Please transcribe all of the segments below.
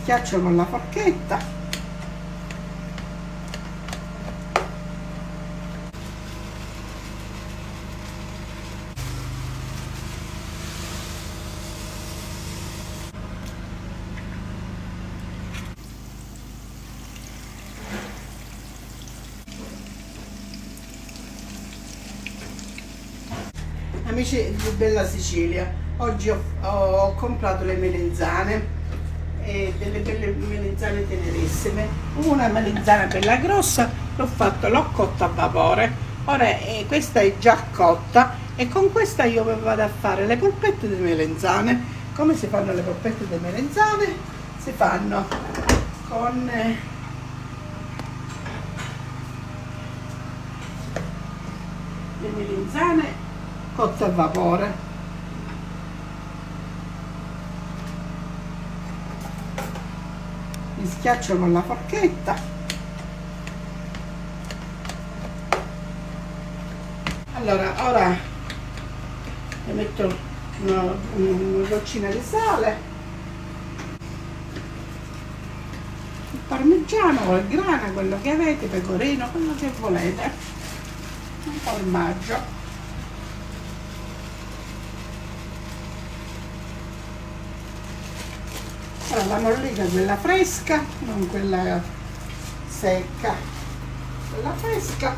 Schiaccio con la forchetta. Amici di Bella Sicilia, oggi ho comprato le melanzane, delle belle melanzane tenerissime. Una melanzana bella grossa, l'ho cotta a vapore. Ora questa è già cotta e con questa io vado a fare le polpette di melanzane. Come si fanno le polpette di melanzane? Si fanno con le melanzane cotte a vapore. Mi schiaccio con la forchetta. Allora, ora ne metto una goccina di sale, il parmigiano o il grana, quello che avete, pecorino, quello che volete, un formaggio. Allora, la mollica è quella fresca, non quella secca, quella fresca.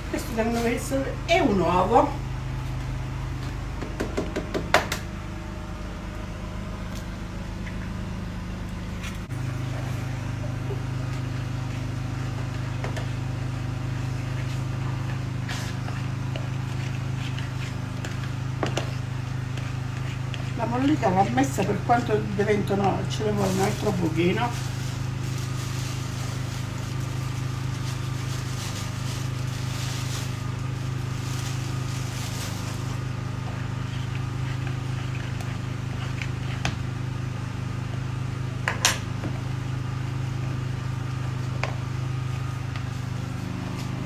Questo devono essere, è un uovo. La mollica va messa per quanto diventano, ci vuole un altro pochino.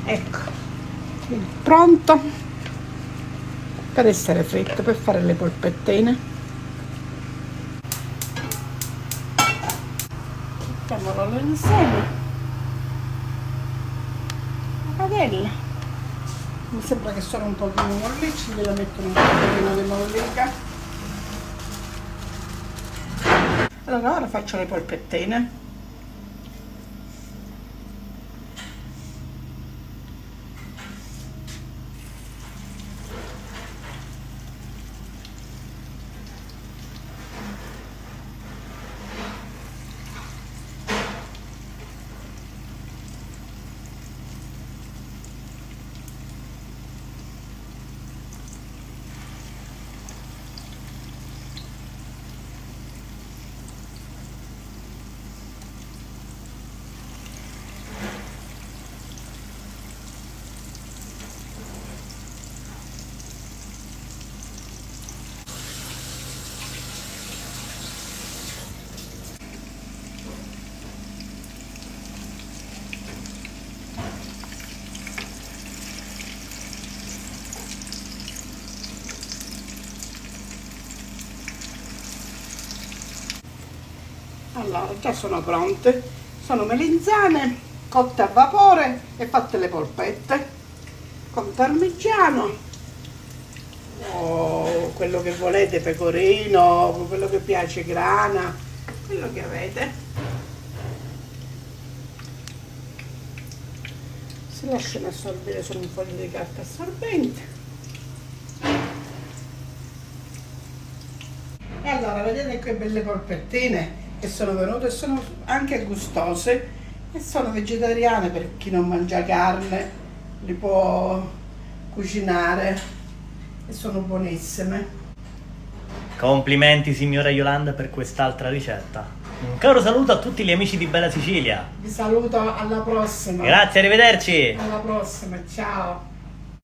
Ecco, pronto per essere fritto, per fare le polpettine. Mettiamolo insieme. La padella. Mi sembra che sono un pochino mollicci, gliela metto un pochino di mollica. Allora, ora faccio le polpettine. Allora, già sono pronte, sono melanzane cotte a vapore e fatte le polpette con parmigiano o quello che volete, pecorino, quello che piace, grana, quello che avete. Si lasciano assorbire su un foglio di carta assorbente. E allora, vedete che belle polpettine che sono venute, e sono anche gustose e sono vegetariane, per chi non mangia carne li può cucinare e sono buonissime. Complimenti signora Yolanda per quest'altra ricetta. Un caro saluto a tutti gli amici di Bella Sicilia. Vi saluto, alla prossima. Grazie, arrivederci. Alla prossima, ciao.